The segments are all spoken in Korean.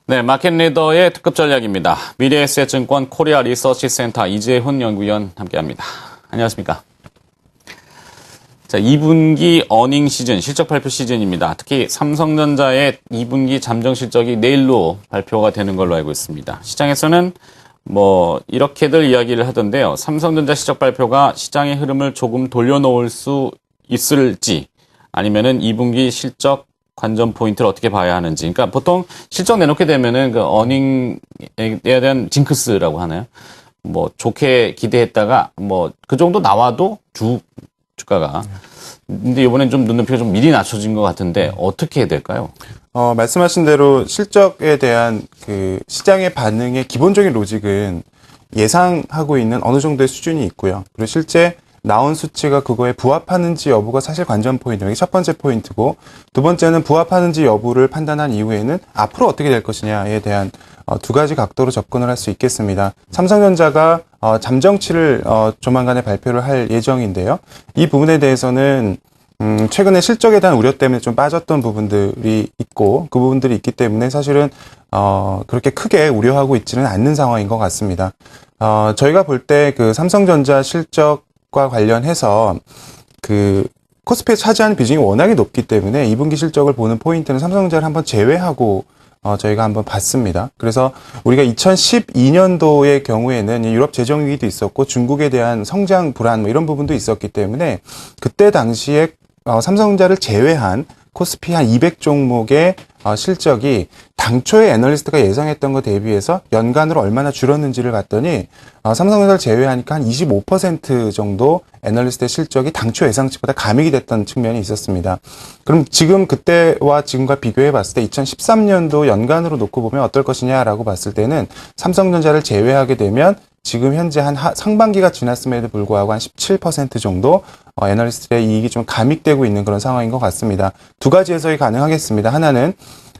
네, 마켓 리더의 특급 전략입니다. 미래에셋증권 코리아 리서치 센터 이재훈 연구위원 함께합니다. 안녕하십니까? 자, 2분기 어닝 시즌, 실적 발표 시즌입니다. 특히 삼성전자의 2분기 잠정 실적이 내일로 발표가 되는 걸로 알고 있습니다. 시장에서는 이렇게들 이야기를 하던데요. 삼성전자 실적 발표가 시장의 흐름을 조금 돌려놓을 수 있을지, 아니면은 2분기 실적 관전 포인트를 어떻게 봐야 하는지. 그러니까 보통 실적 내놓게 되면은 그 어닝에 대한 징크스라고 하나요? 좋게 기대했다가 그 정도 나와도 주가가. 근데 이번엔 좀 눈높이가 좀 미리 낮춰진 것 같은데 어떻게 해야 될까요? 말씀하신 대로 실적에 대한 그 시장의 반응의 기본적인 로직은 예상하고 있는 어느 정도의 수준이 있고요. 그리고 실제 나온 수치가 그거에 부합하는지 여부가 사실 관전 포인트입니다. 이게 첫 번째 포인트고, 두 번째는 부합하는지 여부를 판단한 이후에는 앞으로 어떻게 될 것이냐에 대한 두 가지 각도로 접근을 할 수 있겠습니다. 삼성전자가 잠정치를 조만간에 발표를 할 예정인데요. 이 부분에 대해서는 최근에 실적에 대한 우려 때문에 좀 빠졌던 부분들이 있고, 그 부분들이 있기 때문에 사실은 그렇게 크게 우려하고 있지는 않는 상황인 것 같습니다. 저희가 볼 때 그 삼성전자 실적과 관련해서 그 코스피에 차지하는 비중이 워낙에 높기 때문에 2분기 실적을 보는 포인트는 삼성전자를 한번 제외하고 저희가 한번 봤습니다. 그래서 우리가 2012년도의 경우에는 유럽 재정 위기도 있었고 중국에 대한 성장 불안 이런 부분도 있었기 때문에 그때 당시에 삼성전자를 제외한 코스피 한 200종목의 실적이 당초에 애널리스트가 예상했던 것 대비해서 연간으로 얼마나 줄었는지를 봤더니 삼성전자를 제외하니까 한 25% 정도 애널리스트의 실적이 당초 예상치보다 감익이 됐던 측면이 있었습니다. 그럼 지금 그때와 지금과 비교해 봤을 때 2013년도 연간으로 놓고 보면 어떨 것이냐라고 봤을 때는 삼성전자를 제외하게 되면 지금 현재 한 상반기가 지났음에도 불구하고 한 17% 정도 애널리스트의 이익이 좀 감익되고 있는 그런 상황인 것 같습니다. 두 가지 해석이 가능하겠습니다. 하나는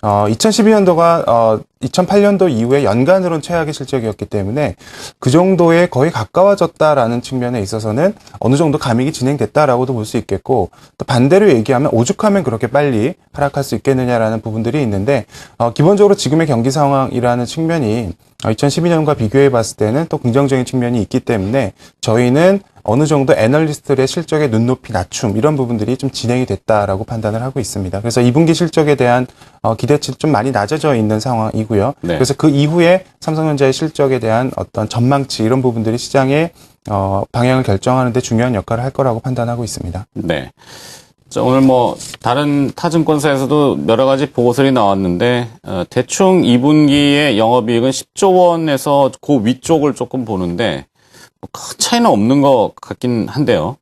2012년도가 2008년도 이후에 연간으로는 최악의 실적이었기 때문에 그 정도에 거의 가까워졌다라는 측면에 있어서는 어느 정도 감익이 진행됐다라고도 볼 수 있겠고, 또 반대로 얘기하면 오죽하면 그렇게 빨리 하락할 수 있겠느냐라는 부분들이 있는데, 기본적으로 지금의 경기 상황이라는 측면이 2012년과 비교해 봤을 때는 또 긍정적인 측면이 있기 때문에 저희는 어느 정도 애널리스트들의 실적의 눈높이 낮춤 이런 부분들이 좀 진행이 됐다라고 판단을 하고 있습니다. 그래서 2분기 실적에 대한 기대치는 좀 많이 낮아져 있는 상황이고요. 네. 그래서 그 이후에 삼성전자의 실적에 대한 어떤 전망치 이런 부분들이 시장의 방향을 결정하는 데 중요한 역할을 할 거라고 판단하고 있습니다. 네. 자, 오늘 다른 타증권사에서도 여러 가지 보고서들이 나왔는데, 대충 2분기의 영업이익은 10조 원에서 그 위쪽을 조금 보는데, 큰 차이는 없는 것 같긴 한데요.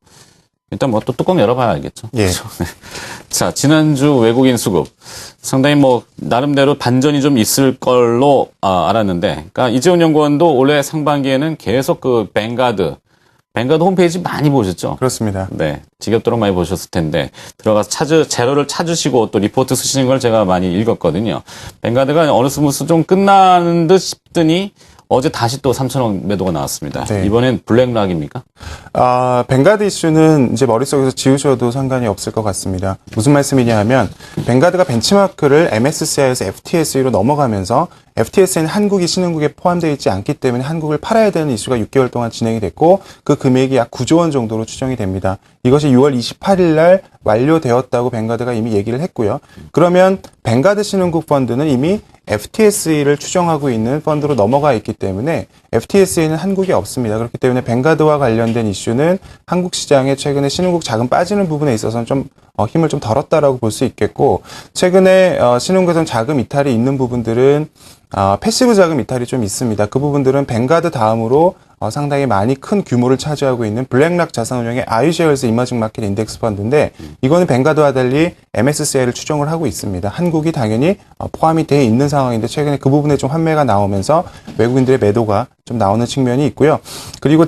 일단 또 뚜껑 열어봐야 알겠죠. 예. 그렇죠? 자, 지난주 외국인 수급. 상당히 나름대로 반전이 좀 있을 걸로 알았는데, 그러니까 이재훈 연구원도 올해 상반기에는 계속 뱅가드 홈페이지 많이 보셨죠? 그렇습니다. 네. 지겹도록 많이 보셨을 텐데, 들어가서 자료를 찾으시고 또 리포트 쓰시는 걸 제가 많이 읽었거든요. 뱅가드가 어느 스무스 좀 끝나는 듯 싶더니, 어제 다시 또 3천억 매도가 나왔습니다. 네. 이번엔 블랙락입니까? 뱅가드 이슈는 이제 머릿속에서 지우셔도 상관이 없을 것 같습니다. 무슨 말씀이냐 하면, 뱅가드가 벤치마크를 MSCI에서 FTSE로 넘어가면서 FTS에는 한국이 신흥국에 포함되어 있지 않기 때문에 한국을 팔아야 되는 이슈가 6개월 동안 진행이 됐고, 그 금액이 약 9조 원 정도로 추정이 됩니다. 이것이 6월 28일 날 완료되었다고 뱅가드가 이미 얘기를 했고요. 그러면 뱅가드 신흥국 펀드는 이미 FTSE를 추정하고 있는 펀드로 넘어가 있기 때문에 FTSE는 한국이 없습니다. 그렇기 때문에 뱅가드와 관련된 이슈는 한국 시장에 최근에 신흥국 자금 빠지는 부분에 있어서는 좀 힘을 좀 덜었다라고 볼 수 있겠고, 최근에 신흥국에서 자금 이탈이 있는 부분들은 패시브 자금 이탈이 좀 있습니다. 그 부분들은 뱅가드 다음으로 상당히 많이 큰 규모를 차지하고 있는 블랙락 자산운용의 iShares 이머징 마켓 인덱스 펀드인데, 이거는 뱅가드와 달리 MSCI를 추정을 하고 있습니다. 한국이 당연히 포함이 되어 있는 상황인데 최근에 그 부분에 좀 환매가 나오면서 외국인들의 매도가 좀 나오는 측면이 있고요. 그리고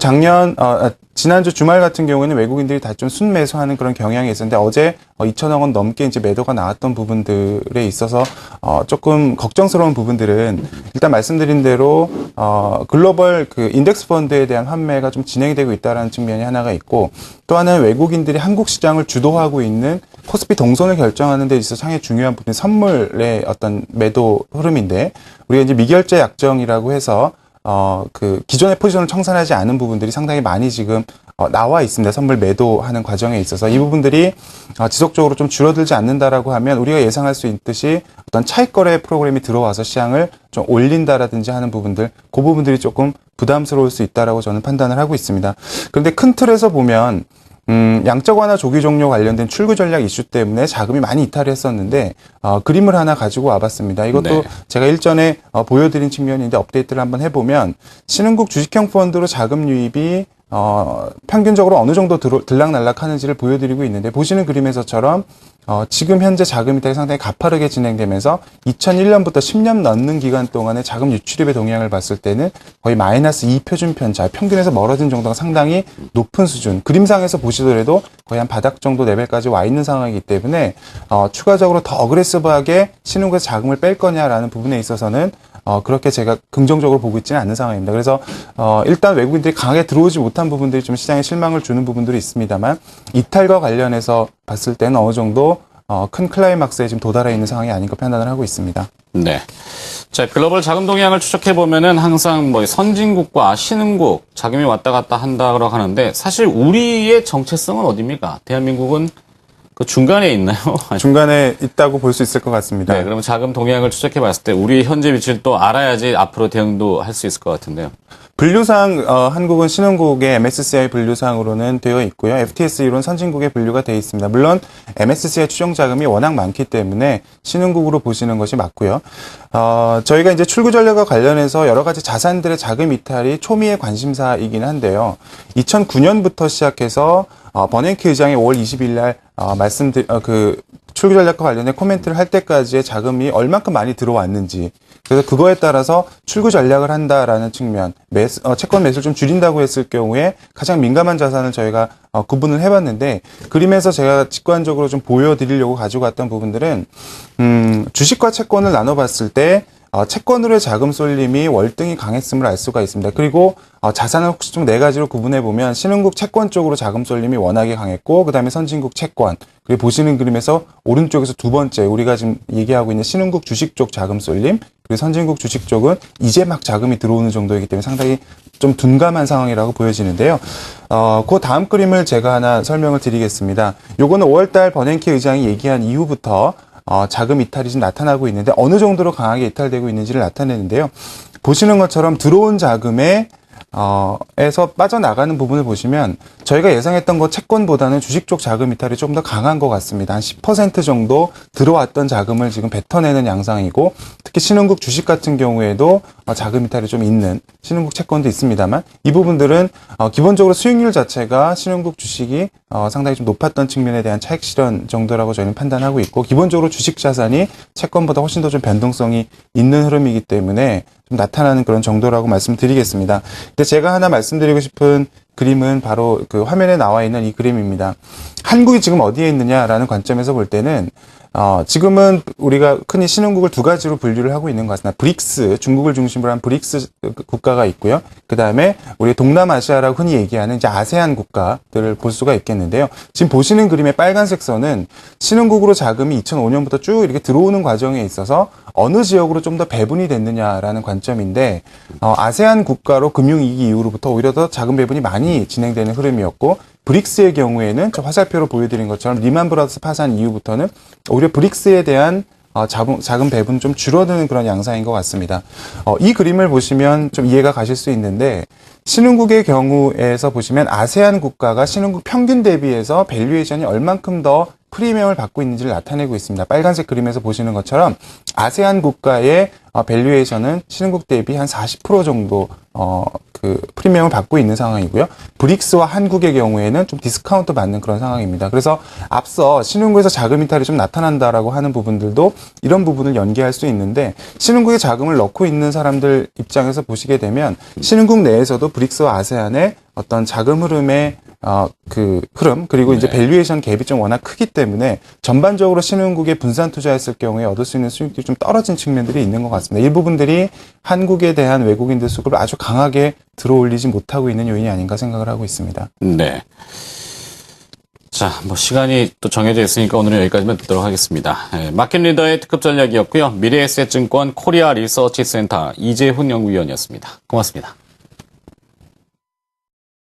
지난주 주말 같은 경우에는 외국인들이 다 좀 순매수하는 그런 경향이 있었는데, 어제 2천억 원 넘게 이제 매도가 나왔던 부분들에 있어서 조금 걱정스러운 부분들은, 일단 말씀드린 대로 글로벌 그 인덱스 펀드에 대한 환매가 좀 진행이 되고 있다는 측면이 하나가 있고, 또 하나는 외국인들이 한국 시장을 주도하고 있는 코스피 동선을 결정하는 데 있어서 상당히 중요한 부분이 선물의 어떤 매도 흐름인데, 우리가 이제 미결제 약정이라고 해서 그 기존의 포지션을 청산하지 않은 부분들이 상당히 많이 지금 나와 있습니다. 선물 매도하는 과정에 있어서 이 부분들이 지속적으로 좀 줄어들지 않는다라고 하면 우리가 예상할 수 있듯이 어떤 차익 거래 프로그램이 들어와서 시장을 좀 올린다라든지 하는 부분들, 그 부분들이 조금 부담스러울 수 있다라고 저는 판단을 하고 있습니다. 그런데 큰 틀에서 보면 양적 완화 조기 종료 관련된 출구 전략 이슈 때문에 자금이 많이 이탈을 했었는데, 그림을 하나 가지고 와봤습니다. 이것도 네. 제가 일전에 보여드린 측면인데 업데이트를 한번 해보면, 신흥국 주식형 펀드로 자금 유입이 평균적으로 어느 정도 들락날락 하는지를 보여드리고 있는데, 보시는 그림에서처럼 지금 현재 자금 이탈이 상당히 가파르게 진행되면서 2001년부터 10년 넘는 기간 동안의 자금 유출입의 동향을 봤을 때는 거의 마이너스 2표준 편차, 평균에서 멀어진 정도가 상당히 높은 수준, 그림상에서 보시더라도 거의 한 바닥 정도 레벨까지 와 있는 상황이기 때문에 추가적으로 더 어그레시브하게 신흥국에서 자금을 뺄 거냐라는 부분에 있어서는 그렇게 제가 긍정적으로 보고 있지는 않는 상황입니다. 그래서 일단 외국인들이 강하게 들어오지 못한 부분들이 좀 시장에 실망을 주는 부분들이 있습니다만, 이탈과 관련해서 봤을 때는 어느 정도 큰 클라이막스에 지금 도달해 있는 상황이 아닌가 판단을 하고 있습니다. 네. 자, 글로벌 자금 동향을 추적해 보면은 항상 뭐 선진국과 신흥국 자금이 왔다 갔다 한다고 하는데, 사실 우리의 정체성은 어디입니까? 대한민국은 그 중간에 있나요? 중간에 있다고 볼 수 있을 것 같습니다. 네, 그러면 자금 동향을 추적해 봤을 때 우리 현재 위치를 또 알아야지 앞으로 대응도 할 수 있을 것 같은데요. 분류상 한국은 신흥국의 MSCI 분류상으로는 되어 있고요. FTSE로는 선진국의 분류가 되어 있습니다. 물론 MSCI 추정 자금이 워낙 많기 때문에 신흥국으로 보시는 것이 맞고요. 저희가 이제 출구 전략과 관련해서 여러 가지 자산들의 자금 이탈이 초미의 관심사이긴 한데요. 2009년부터 시작해서 버냉키 의장이 5월 20일 날 출구 전략과 관련된 코멘트를 할 때까지의 자금이 얼만큼 많이 들어왔는지, 그래서 그거에 따라서 출구 전략을 한다라는 측면, 채권 매수를 좀 줄인다고 했을 경우에 가장 민감한 자산을 저희가 구분을 해봤는데, 그림에서 제가 직관적으로 좀 보여드리려고 가지고 왔던 부분들은 주식과 채권을 나눠봤을 때 채권으로의 자금 쏠림이 월등히 강했음을 알 수가 있습니다. 그리고 자산을 혹시 좀 네 가지로 구분해 보면, 신흥국 채권 쪽으로 자금 쏠림이 워낙에 강했고, 그 다음에 선진국 채권, 그리고 보시는 그림에서 오른쪽에서 두 번째 우리가 지금 얘기하고 있는 신흥국 주식 쪽 자금 쏠림, 그리고 선진국 주식 쪽은 이제 막 자금이 들어오는 정도이기 때문에 상당히 좀 둔감한 상황이라고 보여지는데요. 그 다음 그림을 제가 하나 설명을 드리겠습니다. 요거는 5월달 버냉키 의장이 얘기한 이후부터 자금 이탈이 좀 나타나고 있는데, 어느 정도로 강하게 이탈되고 있는지를 나타내는데요. 보시는 것처럼 들어온 자금에 에서 빠져나가는 부분을 보시면, 저희가 예상했던 것 채권보다는 주식 쪽 자금 이탈이 좀 더 강한 것 같습니다. 한 10% 정도 들어왔던 자금을 지금 뱉어내는 양상이고, 특히 신흥국 주식 같은 경우에도 자금 이탈이 좀 있는, 신흥국 채권도 있습니다만, 이 부분들은 기본적으로 수익률 자체가 신흥국 주식이 상당히 좀 높았던 측면에 대한 차익 실현 정도라고 저희는 판단하고 있고, 기본적으로 주식 자산이 채권보다 훨씬 더 좀 변동성이 있는 흐름이기 때문에 좀 나타나는 그런 정도라고 말씀드리겠습니다. 근데 제가 하나 말씀드리고 싶은 그림은 바로 그 화면에 나와 있는 이 그림입니다. 한국이 지금 어디에 있느냐라는 관점에서 볼 때는 지금은 우리가 흔히 신흥국을 두 가지로 분류를 하고 있는 것 같습니다. 브릭스, 중국을 중심으로 한 브릭스 국가가 있고요. 그 다음에 우리 동남아시아라고 흔히 얘기하는 이제 아세안 국가들을 볼 수가 있겠는데요. 지금 보시는 그림의 빨간색 선은 신흥국으로 자금이 2005년부터 쭉 이렇게 들어오는 과정에 있어서 어느 지역으로 좀 더 배분이 됐느냐라는 관점인데, 아세안 국가로 금융위기 이후로부터 오히려 더 자금 배분이 많이 진행되는 흐름이었고, 브릭스의 경우에는 저 화살표로 보여드린 것처럼 리만 브라더스 파산 이후부터는 오히려 브릭스에 대한 자금 배분 좀 줄어드는 그런 양상인 것 같습니다. 이 그림을 보시면 좀 이해가 가실 수 있는데, 신흥국의 경우에서 보시면 아세안 국가가 신흥국 평균 대비해서 밸류에이션이 얼만큼 더 프리미엄을 받고 있는지를 나타내고 있습니다. 빨간색 그림에서 보시는 것처럼 아세안 국가의 밸류에이션은 신흥국 대비 한 40% 정도 그 프리미엄을 받고 있는 상황이고요. 브릭스와 한국의 경우에는 좀 디스카운트 받는 그런 상황입니다. 그래서 앞서 신흥국에서 자금 이탈이 좀 나타난다라고 하는 부분들도 이런 부분을 연계할 수 있는데, 신흥국에 자금을 넣고 있는 사람들 입장에서 보시게 되면 신흥국 내에서도 브릭스와 아세안의 어떤 자금 흐름의 그 흐름, 그리고 이제 밸류에이션 갭이 좀 워낙 크기 때문에 전반적으로 신흥국에 분산 투자했을 경우에 얻을 수 있는 수익들이 좀 떨어진 측면들이 있는 것 같습니다. 이 부분들이 한국에 대한 외국인들 수급을 아주 강하게 들어올리지 못하고 있는 요인이 아닌가 생각을 하고 있습니다. 네. 자, 뭐 시간이 또 정해져 있으니까 오늘은 여기까지만 듣도록 하겠습니다. 마켓 리더의 특급 전략이었고요. 미래에셋증권 코리아 리서치 센터 이재훈 연구위원이었습니다. 고맙습니다.